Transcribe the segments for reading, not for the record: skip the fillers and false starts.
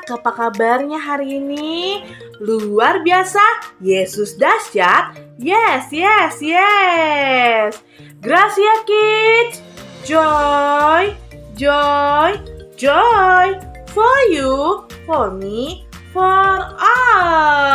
anak-anak, apa kabarnya hari ini? Luar biasa, Yesus dahsyat. Yes, yes, yes. Gracia kids. Joy, joy, joy. For you, for me, for all.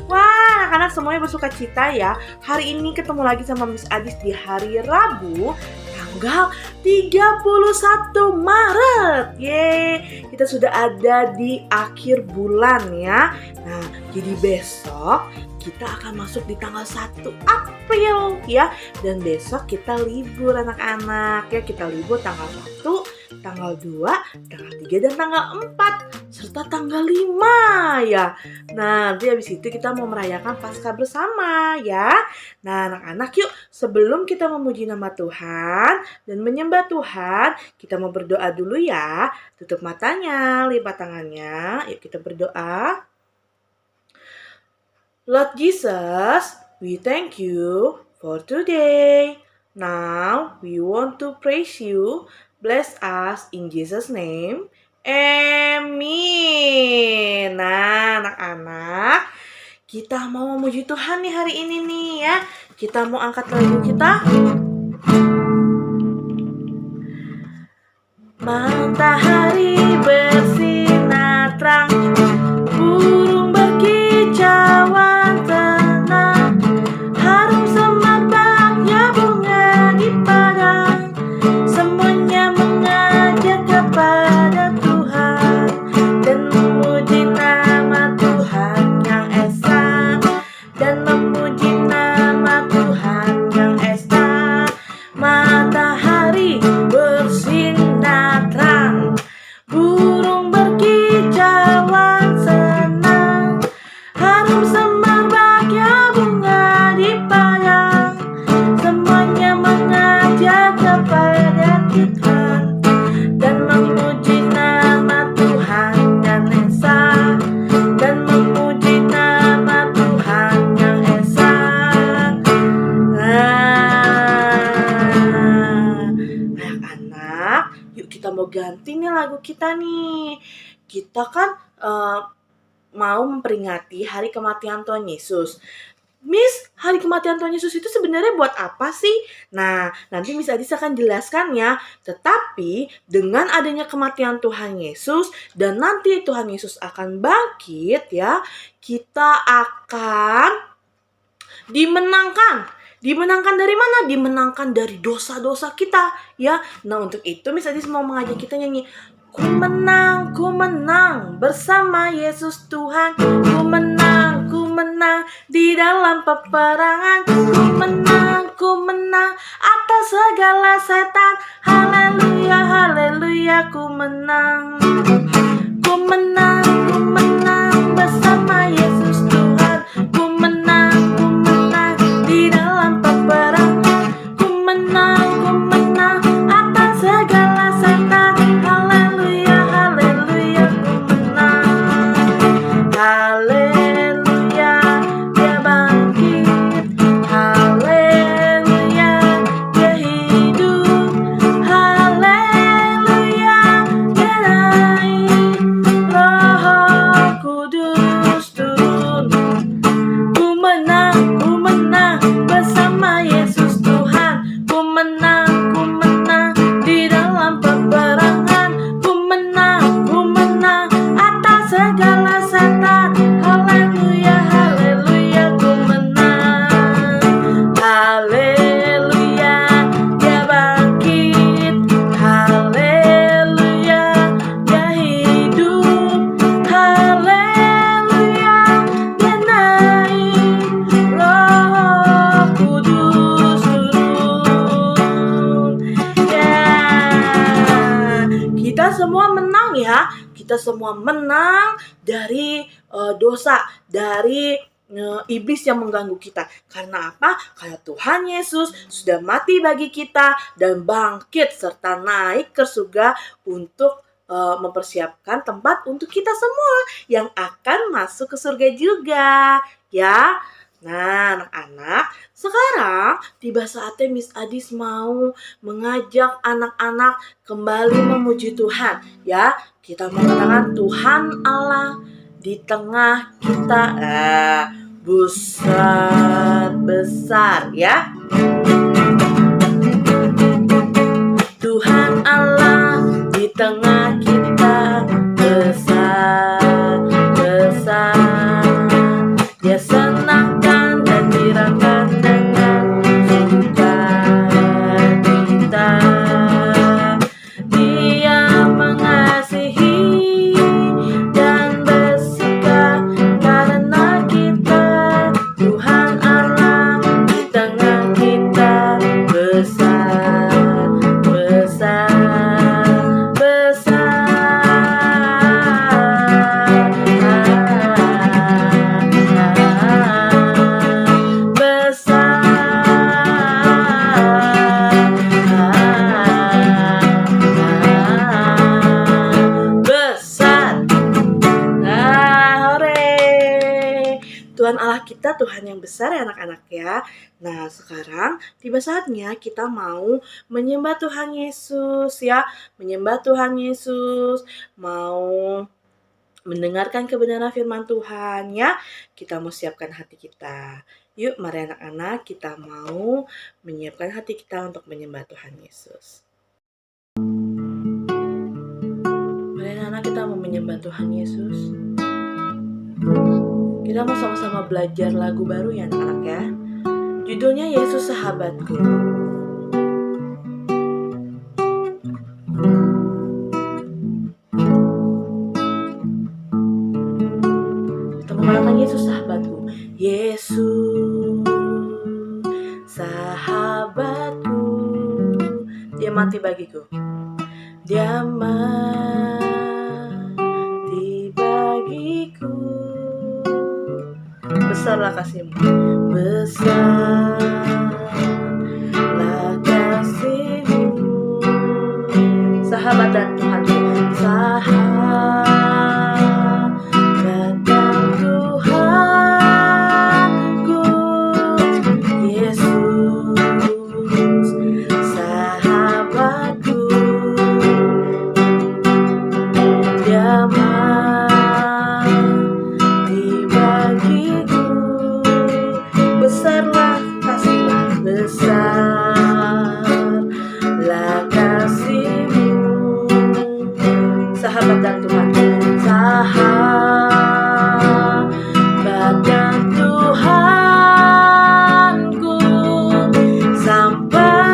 Wah, anak-anak semuanya bersuka cita ya. Hari ini ketemu lagi sama Miss Adis di hari Rabu, tanggal 31 Maret. Yeay, kita sudah ada di akhir bulan ya. Nah, jadi besok kita akan masuk di tanggal 1 April ya. Dan besok kita libur anak-anak ya. Kita libur tanggal 1, tanggal 2, tanggal 3, dan tanggal 4 serta tanggal 5 ya. Nah, nanti habis itu kita mau merayakan Paskah bersama ya. Nah, anak-anak yuk, sebelum kita memuji nama Tuhan dan menyembah Tuhan, kita mau berdoa dulu ya. Tutup matanya, lipat tangannya. Yuk kita berdoa. Lord Jesus, we thank you for today. Now we want to praise you. Bless us in Jesus' name. Amin. Nah, anak-anak, kita mau memuji Tuhan nih hari ini nih ya. Kita mau angkat lagu kita. Matahari bersinar terang, burung berkicauan tenang, harum semerbaknya bunga di padang, semuanya mengajak kepada Tuhan dan memuji nama Tuhan yang esa, dan memuji nama Tuhan yang esa. Matahari bersinar terang, burung berkicauan senang, harum semerbaknya bunga di padang, semuanya mengajak kepada Tuhan dan memuji nama Tuhan yang esa, dan memuji nama Tuhan yang esa. Anak-anak, yuk kita mau ganti nih lagu kita nih. Kita kan mau memperingati hari kematian Tuhan Yesus. Miss, hari kematian Tuhan Yesus itu sebenarnya buat apa sih? Nah, nanti Miss Adis akan jelaskan ya. Tetapi dengan adanya kematian Tuhan Yesus dan nanti Tuhan Yesus akan bangkit ya, kita akan dimenangkan. Dimenangkan dari mana? Dimenangkan dari dosa-dosa kita ya. Nah, untuk itu Miss Adis mau mengajak kita nyanyi. Ku menang bersama Yesus Tuhan. Ku menang di dalam peperangan. Ku menang atas segala setan. Haleluya, haleluya, ku menang. Ku menang bersama Yesus Tuhan. Ku menang di dalam peperangan. Ku menang atas segala setan. Haleluya, haleluya, ku menang. Haleluya, dia bangkit. Haleluya, dia hidup. Haleluya, dia naik. Roh Kudus turun. Ku menang bersama Yesus Tuhan. Ku menang di dalam peperangan. Ku menang atas segala setan. Haleluya, haleluya, ku menang. Haleluya, dia bangkit. Haleluya, dia hidup. Haleluya, dia naik. Roh Kudus turun. Kita semua menang ya. Kita semua menang dari dosa, dari iblis yang mengganggu kita. Karena apa? Karena Tuhan Yesus sudah mati bagi kita dan bangkit serta naik ke surga untuk mempersiapkan tempat untuk kita semua yang akan masuk ke surga juga. Ya, Nah, anak-anak, sekarang tiba saatnya Miss Adis mau mengajak anak-anak kembali memuji Tuhan. Ya, kita mengatakan Tuhan Allah di tengah kita. Besar ya. Tuhan Allah di tengah kita besar. Dia senangkan dan dirangkan dengan sukacita. Dia mengasihi dan bersuka karena kita. Tuhan Allah di tengah kita besar. Tuhan Allah kita Tuhan yang besar ya anak-anak ya. Nah sekarang tiba saatnya kita mau menyembah Tuhan Yesus ya. Menyembah Tuhan Yesus, mau mendengarkan kebenaran firman Tuhan ya. Kita mau siapkan hati kita. Yuk mari anak-anak kita mau menyiapkan hati kita untuk menyembah Tuhan Yesus. Mari anak-anak kita mau menyembah Tuhan Yesus. Kita mau sama-sama belajar lagu baru ya anak-anak ya. Judulnya Yesus Sahabatku. Kita mengatakan Yesus Sahabatku. Yesus Sahabatku, Dia mati bagiku. Dia mati bagiku. Besarlah kasih-Mu, besarlah kasih-Mu. Sahabat dan Tuhanku, sahabat dan Tuhanku. Yesus sahabatku. Dia besarlah kasih-Mu, besarlah kasih-Mu. Sahabat dan Tuhan, sahabat dan Tuhanku, sampai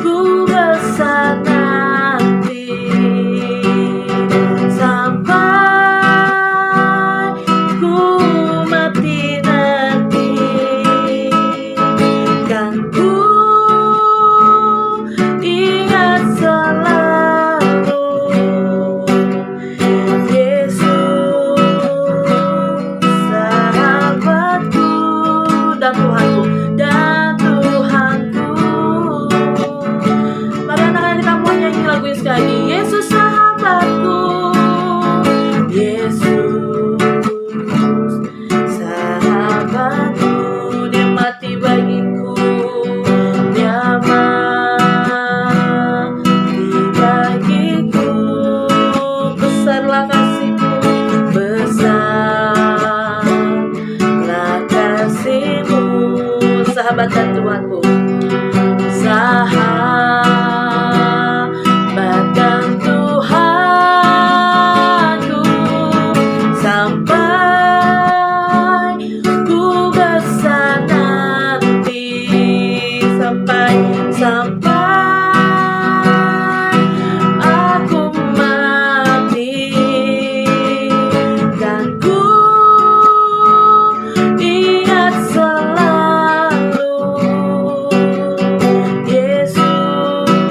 ku besar nanti, sampai ku mati nanti, kan ku ingat selalu Yesus sahabatku dan Tuhanku, dan Tuhanku. Mari anak-anak kita mau nyanyi lagu ini sekali lagi. Yesus sahabatku, Yesus sahabatku, Dia mati bagiku, Dia mati bagiku. Besarlah kasih-Mu, besarlah kasih-Mu. Sahabat dan Tuhanku, sahabat dan Tuhanku, sampai ku besar nanti, sampai aku mati, dan ku ingat selalu Yesus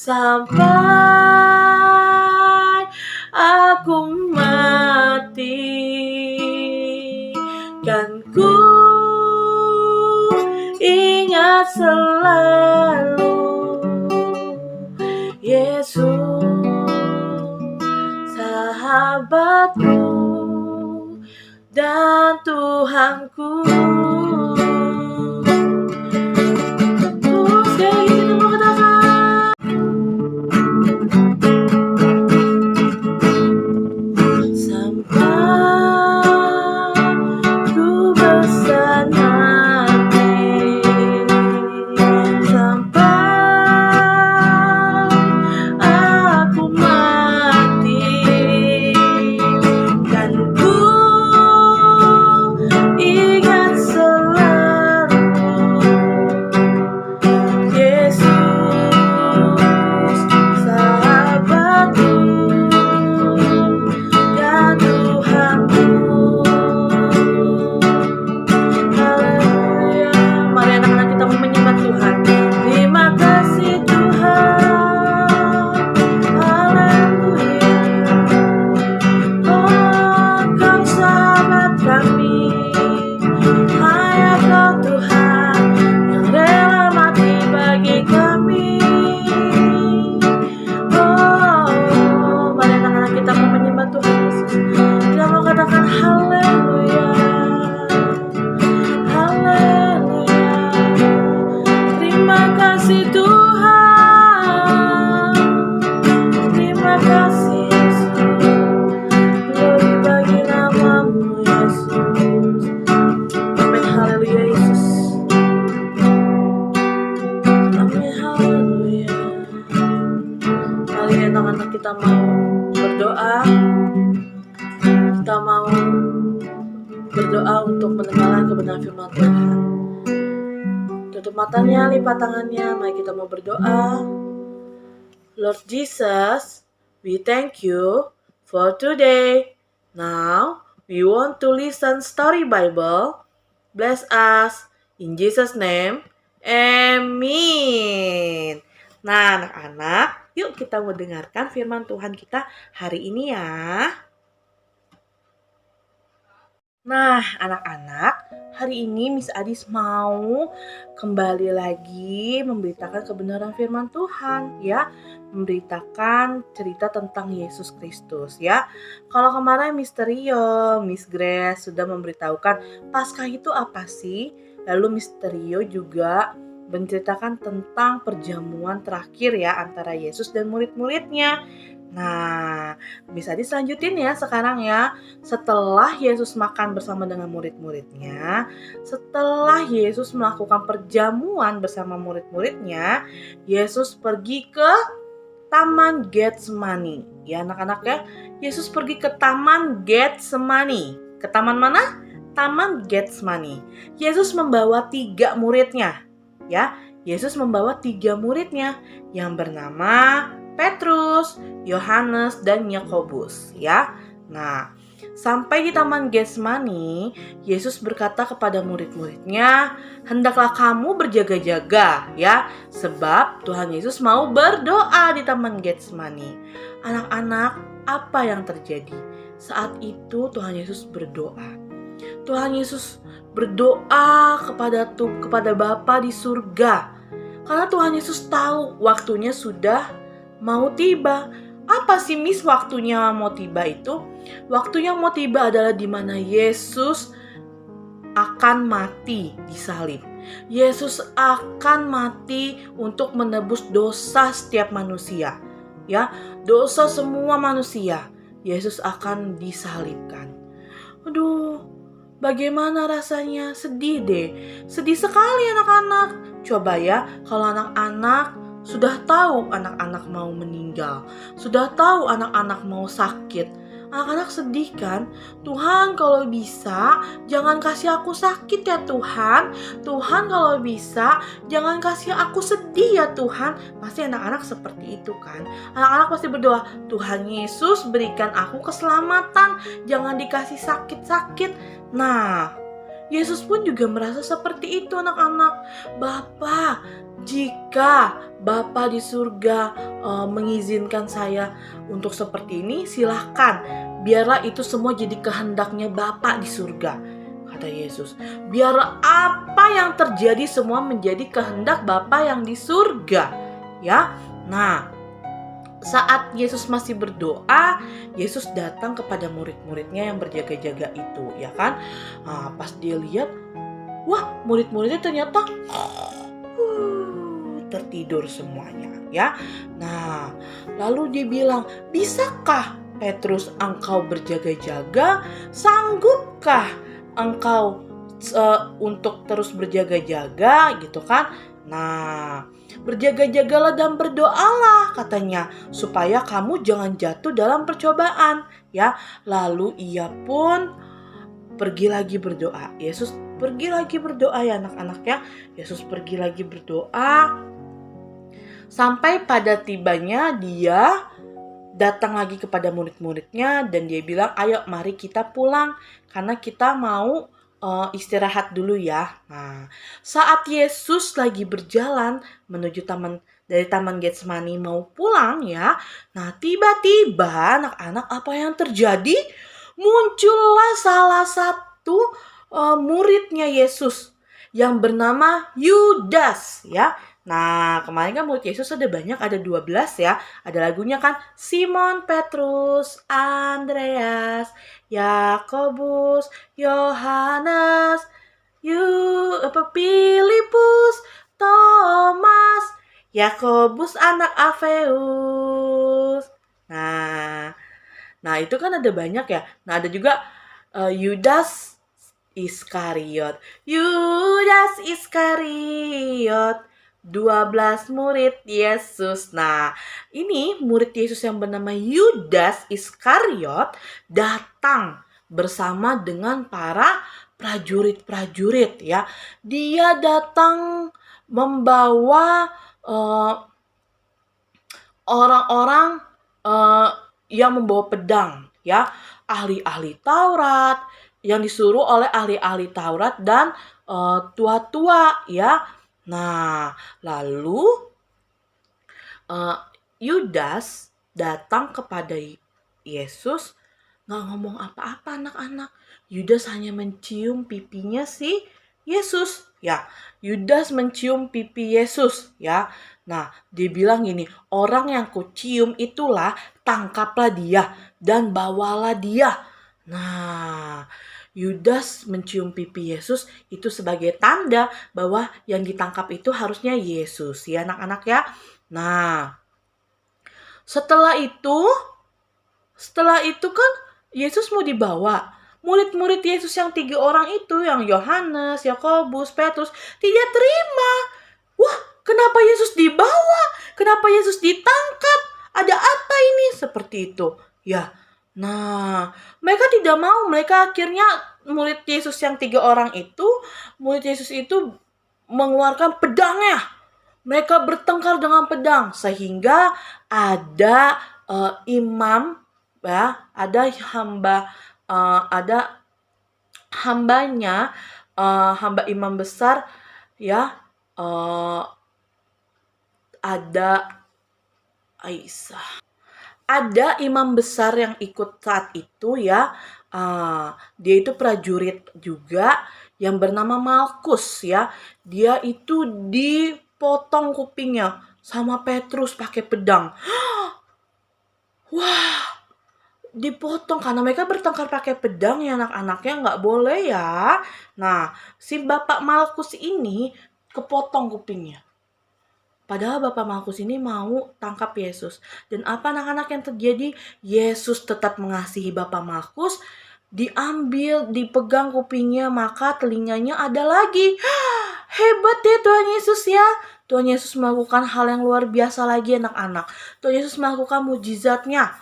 sampai aku mati, kan ku ingat selalu Yesus, sahabatku dan Tuhanku. Sekali kita mau katakan, sampai ku bosan hati, sampai aku mati, kan ku ingat selalu Yesus, sahabatku dan Tuhanku. Haleluya. Mari anak-anak kita menyembah Tuhan. Terima kasih Tuhan. Haleluya. Oh, Kau sahabat kami. Hanya Kau Tuhan yang rela mati bagi kami. Oh, mari anak-anak kita mau menyembah Tuhan Yesus. Kita mau katakan haleluya. Haleluya. Terima kasih Tuhan. Terima kasih Yesus. Glory bagi nama-Mu Yesus. Amin, haleluya Yesus. Amin, haleluya. Mari anak-anak kita mau berdoa. Kita mau berdoa untuk mendengarkan kebenaran firman Tuhan. Tutup matanya, lipat tangannya. Mari kita mau berdoa. Lord Jesus, we thank you for today. Now, we want to listen story Bible. Bless us. In Jesus' name, amin. Nah, anak-anak, yuk kita mau dengarkan firman Tuhan kita hari ini ya. Nah, anak-anak, hari ini Miss Adis mau kembali lagi memberitakan kebenaran firman Tuhan ya. Memberitakan cerita tentang Yesus Kristus ya. Kalau kemarin Miss Rio, Miss Grace sudah memberitahukan Paskah itu apa sih? Lalu Miss Rio juga menceritakan tentang perjamuan terakhir ya antara Yesus dan murid-muridnya. Nah, bisa diselanjutin ya sekarang ya. Setelah Yesus makan bersama dengan murid-muridnya, setelah Yesus melakukan perjamuan bersama murid-muridnya, Yesus pergi ke Taman Getsemani. Ya anak-anak ya, Yesus pergi ke Taman Getsemani. Ke taman mana? Taman Getsemani. Yesus membawa 3 muridnya. Ya, Yesus membawa 3 muridnya yang bernama Petrus, Yohanes, dan Yakobus ya. Nah, sampai di Taman Getsemani, Yesus berkata kepada murid-muridnya, "Hendaklah kamu berjaga-jaga ya, sebab Tuhan Yesus mau berdoa di Taman Getsemani." Anak-anak, apa yang terjadi? Saat itu Tuhan Yesus berdoa. Tuhan Yesus berdoa kepada Bapa di surga. Karena Tuhan Yesus tahu waktunya sudah mau tiba. Apa sih Miss waktunya mau tiba itu? Waktunya mau tiba adalah di mana Yesus akan mati di salib. Yesus akan mati untuk menebus dosa setiap manusia. Ya, dosa semua manusia. Yesus akan disalibkan. Aduh, bagaimana rasanya? Sedih deh. Sedih sekali anak-anak. Coba ya, kalau anak-anak sudah tahu anak-anak mau meninggal, sudah tahu anak-anak mau sakit, anak-anak sedih kan? Tuhan kalau bisa jangan kasih aku sakit ya Tuhan. Tuhan kalau bisa jangan kasih aku sedih ya Tuhan. Pasti anak-anak seperti itu kan. Anak-anak pasti berdoa, Tuhan Yesus berikan aku keselamatan, jangan dikasih sakit-sakit. Nah, Yesus pun juga merasa seperti itu anak-anak. Bapa, jika Bapa di surga mengizinkan saya untuk seperti ini, silahkan. Biarlah itu semua jadi kehendaknya Bapa di surga, kata Yesus. Biar apa yang terjadi semua menjadi kehendak Bapa yang di surga. Ya, nah saat Yesus masih berdoa, Yesus datang kepada murid-muridnya yang berjaga-jaga itu, ya kan? Pas dia lihat, wah, murid-muridnya ternyata tertidur semuanya, ya. Nah, lalu dia bilang, "Bisakah Petrus engkau berjaga-jaga? Sanggupkah engkau untuk terus berjaga-jaga?" gitu kan? Nah, berjaga-jagalah dan berdoalah katanya, supaya kamu jangan jatuh dalam percobaan, ya. Lalu ia pun pergi lagi berdoa. Yesus pergi lagi berdoa, ya anak-anak, ya. Yesus pergi lagi berdoa sampai pada tibanya dia datang lagi kepada murid-muridnya dan dia bilang, "Ayo mari kita pulang karena kita mau istirahat dulu ya." Nah, saat Yesus lagi berjalan menuju dari Taman Getsemani mau pulang ya. Nah, tiba-tiba anak-anak apa yang terjadi? Muncullah salah satu muridnya Yesus yang bernama Yudas ya. Nah, kemarin kan murid Yesus ada banyak, ada 12 ya. Ada lagunya kan, Simon, Petrus, Andreas, Yakobus, Yohanes, Filipus, Thomas, Yakobus anak Alfeus. Nah itu kan ada banyak ya. Nah ada juga Yudas Iskariot. Yudas Iskariot, 12 murid Yesus. Nah, ini murid Yesus yang bernama Yudas Iskariot datang bersama dengan para prajurit-prajurit ya. Dia datang membawa orang-orang yang membawa pedang ya, ahli-ahli Taurat yang disuruh oleh ahli-ahli Taurat dan tua-tua ya. Nah, lalu Yudas datang kepada Yesus, nggak ngomong apa-apa anak-anak. Yudas hanya mencium pipinya si Yesus ya. Yudas mencium pipi Yesus ya. Nah, dia bilang gini, "Orang yang kucium itulah, tangkaplah dia dan bawalah dia." Nah, Yudas mencium pipi Yesus itu sebagai tanda bahwa yang ditangkap itu harusnya Yesus ya anak-anak ya. Nah, setelah itu kan Yesus mau dibawa. Murid-murid Yesus yang 3 orang itu, yang Yohanes, Yakobus, Petrus, tidak terima. Wah, kenapa Yesus dibawa? Kenapa Yesus ditangkap? Ada apa ini? Seperti itu. Ya, nah, mereka tidak mau. Mereka akhirnya murid Yesus yang 3 orang itu, murid Yesus itu mengeluarkan pedangnya. Mereka bertengkar dengan pedang sehingga ada imam ya, ada hambanya, hamba imam besar ya, ada Aisyah. Ada imam besar yang ikut saat itu ya. Dia itu prajurit juga yang bernama Malkus ya. Dia itu dipotong kupingnya sama Petrus pakai pedang. Wah, dipotong karena mereka bertengkar pakai pedang ya anak-anaknya, nggak boleh ya. Nah, si Bapak Malkus ini kepotong kupingnya. Padahal Bapak Malkus ini mau tangkap Yesus. Dan apa anak-anak yang terjadi? Yesus tetap mengasihi Bapak Malkus. Diambil, dipegang kupingnya, maka telinganya ada lagi. Hebat ya Tuhan Yesus ya. Tuhan Yesus melakukan hal yang luar biasa lagi anak-anak. Tuhan Yesus melakukan mujizatnya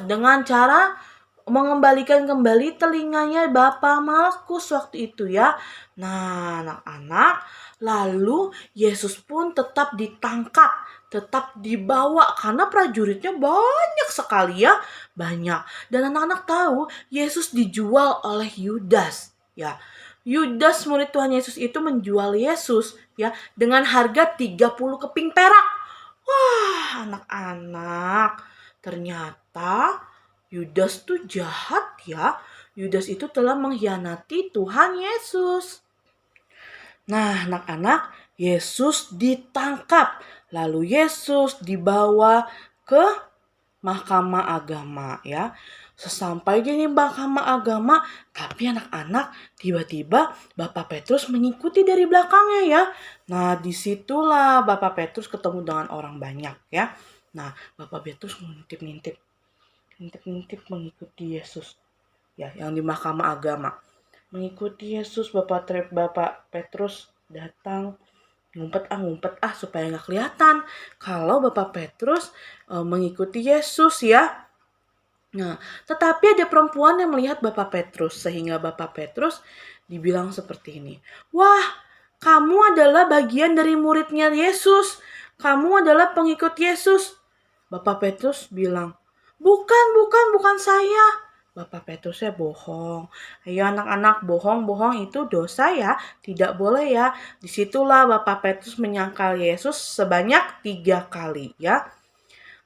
dengan cara mengembalikan kembali telinganya Bapak Malkus waktu itu ya. Nah anak-anak, lalu Yesus pun tetap ditangkap, tetap dibawa karena prajuritnya banyak sekali ya, banyak. Dan anak-anak tahu Yesus dijual oleh Yudas ya. Yudas murid Tuhan Yesus itu menjual Yesus ya dengan harga 30 keping perak. Wah, anak-anak, ternyata Yudas tuh jahat ya. Yudas itu telah mengkhianati Tuhan Yesus. Nah, anak-anak, Yesus ditangkap. Lalu Yesus dibawa ke mahkamah agama ya. Sesampai di mahkamah agama, tapi anak-anak tiba-tiba Bapak Petrus mengikuti dari belakangnya ya. Nah, disitulah Bapak Petrus ketemu dengan orang banyak ya. Nah, Bapak Petrus ngintip-ngintip mengikuti Yesus ya, yang di mahkamah agama. Mengikuti Yesus, Bapak Petrus datang ngumpet supaya nggak kelihatan kalau Bapak Petrus mengikuti Yesus ya. Nah, tetapi ada perempuan yang melihat Bapak Petrus sehingga Bapak Petrus dibilang seperti ini. Wah, kamu adalah bagian dari muridnya Yesus. Kamu adalah pengikut Yesus. Bapak Petrus bilang, bukan saya. Bapak Petrusnya bohong. Ayo anak-anak, bohong itu dosa ya. Tidak boleh ya. Disitulah Bapak Petrus menyangkal Yesus sebanyak 3 kali ya.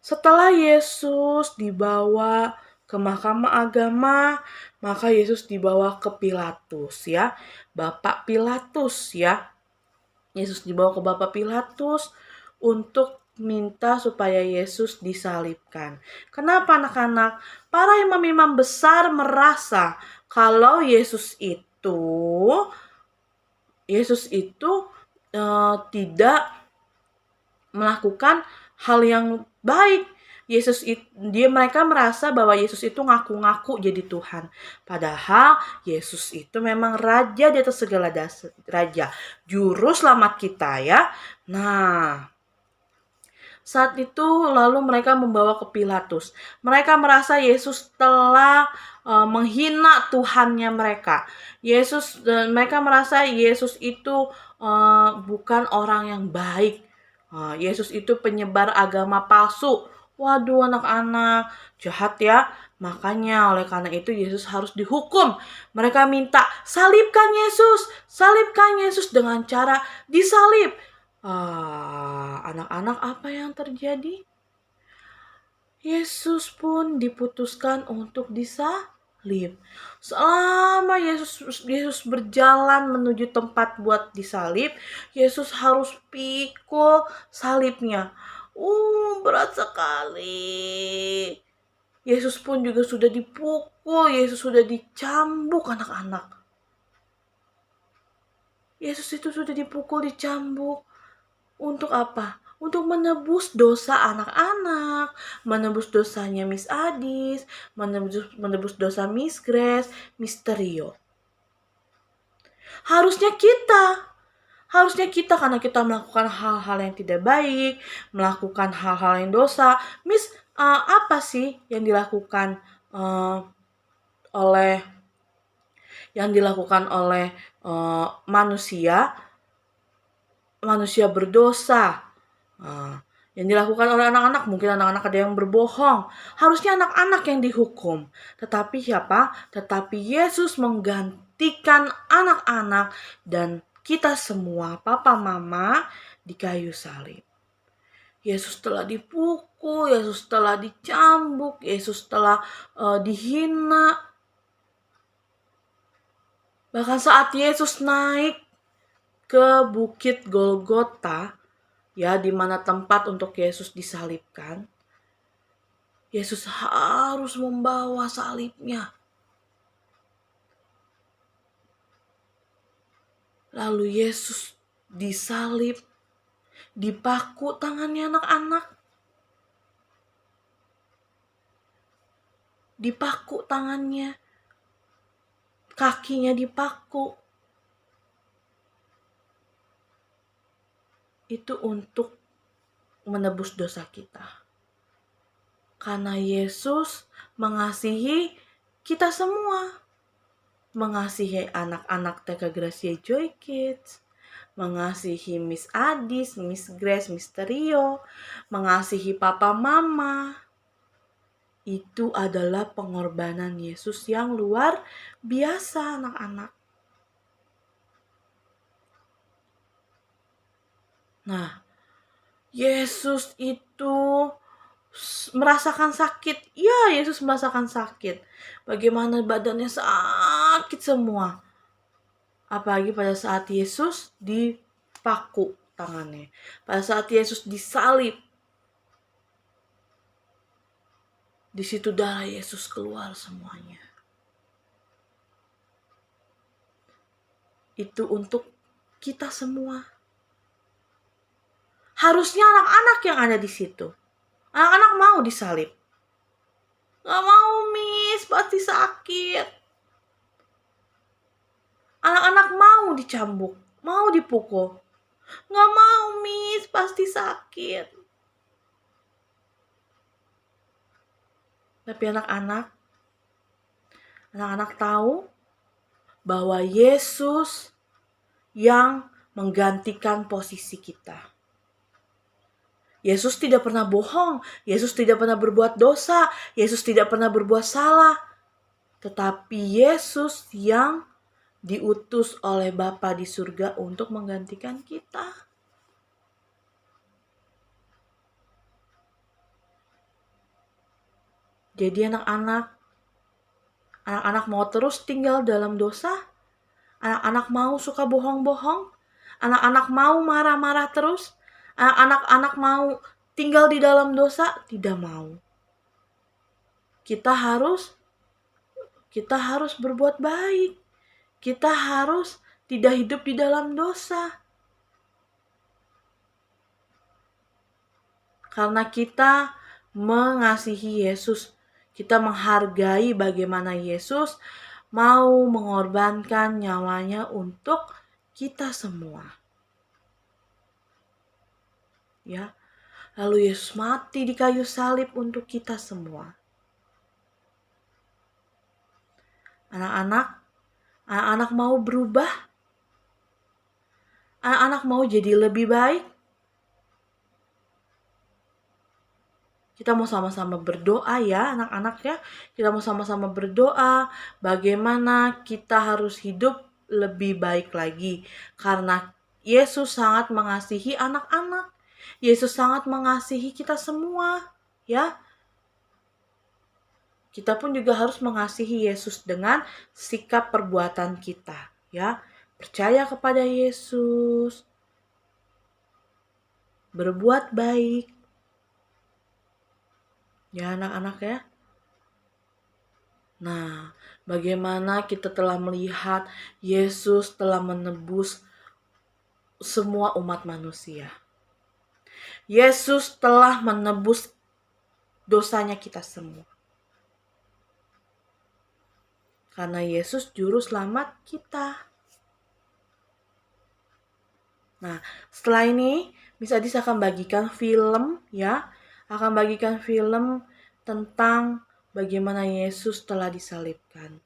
Setelah Yesus dibawa ke mahkamah agama, maka Yesus dibawa ke Pilatus ya. Bapak Pilatus ya. Yesus dibawa ke Bapak Pilatus untuk minta supaya Yesus disalibkan. Kenapa anak-anak? Para imam-imam besar merasa kalau Yesus itu tidak melakukan hal yang baik. Mereka merasa bahwa Yesus itu ngaku-ngaku jadi Tuhan. Padahal Yesus itu memang raja di atas segala raja, juru selamat kita ya. Nah, saat itu lalu mereka membawa ke Pilatus. Mereka merasa Yesus telah menghina Tuhannya mereka. Mereka merasa Yesus itu bukan orang yang baik. Yesus itu penyebar agama palsu. Waduh anak-anak, jahat ya. Makanya oleh karena itu Yesus harus dihukum. Mereka minta salibkan Yesus dengan cara disalib. Anak-anak, apa yang terjadi? Yesus pun diputuskan untuk disalib. Selama Yesus berjalan menuju tempat buat disalib, Yesus harus pikul salibnya. Berat sekali. Yesus pun juga sudah dipukul, Yesus sudah dicambuk anak-anak. Yesus itu sudah dipukul, dicambuk. Untuk apa? Untuk menebus dosa anak-anak, menebus dosanya Miss Adis, menebus dosa Miss Grace, Misterio. Harusnya kita karena kita melakukan hal-hal yang tidak baik, melakukan hal-hal yang dosa. Miss, apa sih yang dilakukan oleh manusia berdosa? Yang dilakukan oleh anak-anak, mungkin anak-anak ada yang berbohong. Harusnya anak-anak yang dihukum. Tetapi siapa? Tetapi Yesus menggantikan anak-anak dan kita semua, papa mama, di kayu salib. Yesus telah dipukul, Yesus telah dicambuk, Yesus telah dihina. Bahkan saat Yesus naik ke bukit Golgota, ya, di mana tempat untuk Yesus disalibkan, Yesus harus membawa salibnya. Lalu Yesus disalib, dipaku tangannya anak-anak. Dipaku tangannya, kakinya dipaku. Itu untuk menebus dosa kita. Karena Yesus mengasihi kita semua. Mengasihi anak-anak TK Gracia Joy Kids, mengasihi Miss Adis, Miss Grace, Misterio, mengasihi papa mama. Itu adalah pengorbanan Yesus yang luar biasa anak-anak. Nah, Yesus itu merasakan sakit. Ya, Yesus merasakan sakit. Bagaimana badannya sakit semua. Apalagi pada saat Yesus dipaku tangannya. Pada saat Yesus disalib. Di situ darah Yesus keluar semuanya. Itu untuk kita semua. Harusnya anak-anak yang ada di situ. Anak-anak mau disalib. Gak mau, Miss, pasti sakit. Anak-anak mau dicambuk, mau dipukul. Gak mau, Miss, pasti sakit. Tapi anak-anak tahu bahwa Yesus yang menggantikan posisi kita. Yesus tidak pernah bohong, Yesus tidak pernah berbuat dosa, Yesus tidak pernah berbuat salah. Tetapi Yesus yang diutus oleh Bapa di surga untuk menggantikan kita. Jadi anak-anak mau terus tinggal dalam dosa? Anak-anak mau suka bohong-bohong? Anak-anak mau marah-marah terus? Anak-anak mau tinggal di dalam dosa? Tidak mau. Kita harus berbuat baik. Kita harus tidak hidup di dalam dosa. Karena kita mengasihi Yesus. Kita menghargai bagaimana Yesus mau mengorbankan nyawanya untuk kita semua. Ya. Lalu Yesus mati di kayu salib untuk kita semua. Anak-anak mau berubah? Anak-anak mau jadi lebih baik? Kita mau sama-sama berdoa ya anak-anak ya. Kita mau sama-sama berdoa bagaimana kita harus hidup lebih baik lagi. Karena Yesus sangat mengasihi anak-anak. Yesus sangat mengasihi kita semua ya. Kita pun juga harus mengasihi Yesus dengan sikap perbuatan kita ya. Percaya kepada Yesus. Berbuat baik. Ya anak-anak ya. Nah, bagaimana kita telah melihat Yesus telah menebus semua umat manusia. Yesus telah menebus dosanya kita semua. Karena Yesus juru selamat kita. Nah, setelah ini Miss Adis akan bagikan film ya. Akan bagikan film tentang bagaimana Yesus telah disalibkan.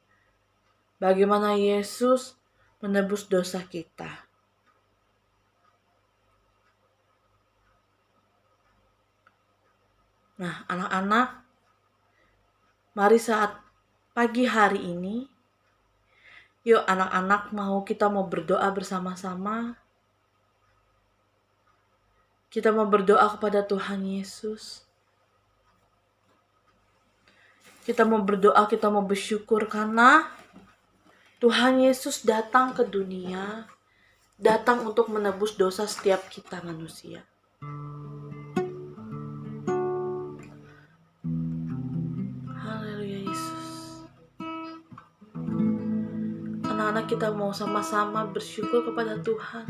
Bagaimana Yesus menebus dosa kita. Nah, anak-anak, mari saat pagi hari ini, yuk anak-anak kita mau berdoa bersama-sama. Kita mau berdoa kepada Tuhan Yesus. Kita mau berdoa, kita mau bersyukur karena Tuhan Yesus datang ke dunia, datang untuk menebus dosa setiap kita manusia. Haleluya Yesus. Anak-anak kita mau sama-sama bersyukur kepada Tuhan.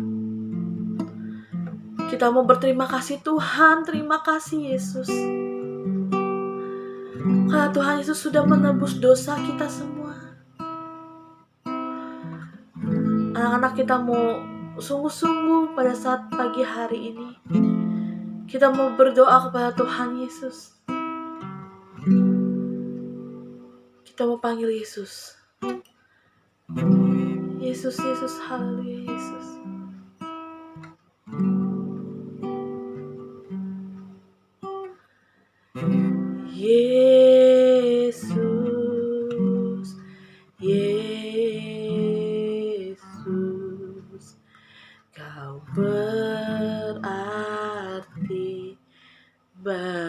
Kita mau berterima kasih Tuhan, terima kasih Yesus. Karena Tuhan Yesus sudah menebus dosa kita semua. Anak-anak kita mau sungguh-sungguh pada saat pagi hari ini. Kita mau berdoa kepada Tuhan Yesus. Kita mau panggil Yesus. Yesus, Yesus, haleluya Yesus. Yesus, Yesus, Kau berada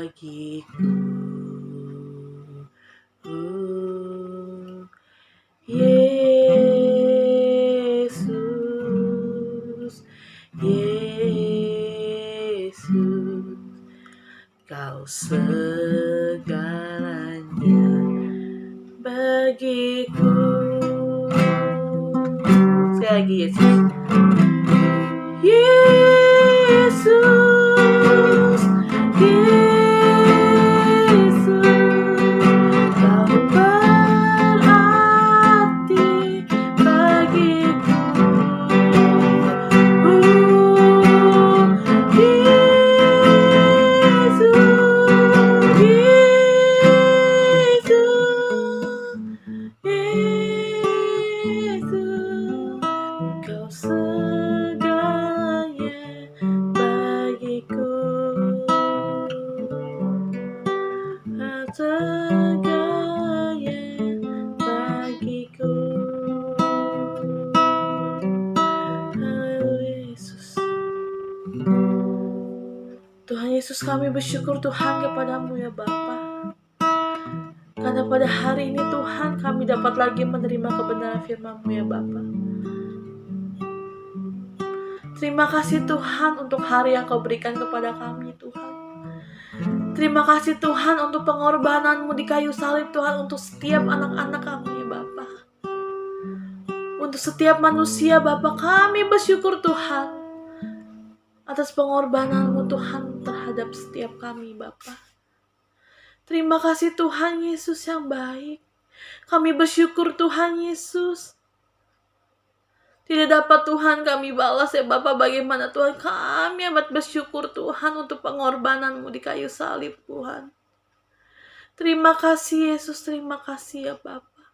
bagiku. Yesus, Yesus, Kau segalanya bagiku. Sekali lagi, Yesus. Yesus, Yesus, Kau berarti bagiku. Yesus, Yesus, Kau segalanya bagiku. Segalanya bagiku. Haleluya Yesus. Tuhan Yesus, kami bersyukur Tuhan kepadamu ya Bapa. Karena pada hari ini Tuhan kami dapat lagi menerima kebenaran firman-Mu ya Bapa. Terima kasih Tuhan untuk hari yang Kau berikan kepada kami Tuhan. Terima kasih Tuhan untuk pengorbanan-Mu di kayu salib Tuhan, untuk setiap anak-anak kami ya Bapa. Untuk setiap manusia Bapa, kami bersyukur Tuhan atas pengorbanan-Mu Tuhan terhadap setiap kami Bapa. Terima kasih Tuhan Yesus yang baik. Kami bersyukur Tuhan Yesus. Tidak dapat Tuhan kami balas ya Bapak, bagaimana Tuhan kami amat bersyukur Tuhan untuk pengorbanan-Mu di kayu salib Tuhan. Terima kasih Yesus, terima kasih ya Bapak.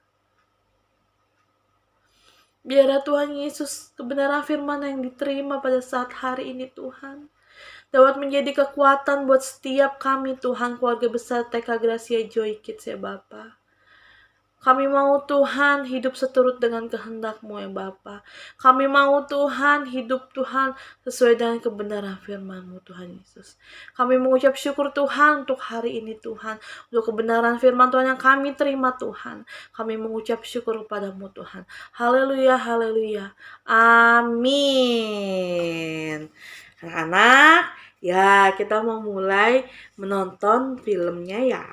Biarlah Tuhan Yesus kebenaran firman yang diterima pada saat hari ini Tuhan dapat menjadi kekuatan buat setiap kami Tuhan, keluarga besar TK Gracia Joy Kids ya Bapak. Kami mau Tuhan hidup seturut dengan kehendak-Mu ya Bapa. Kami mau Tuhan hidup Tuhan sesuai dengan kebenaran firman-Mu Tuhan Yesus. Kami mengucap syukur Tuhan untuk hari ini Tuhan. Untuk kebenaran firman Tuhan yang kami terima Tuhan. Kami mengucap syukur kepada-Mu Tuhan. Haleluya, haleluya. Amin. Anak-anak, ya kita mau mulai menonton filmnya ya.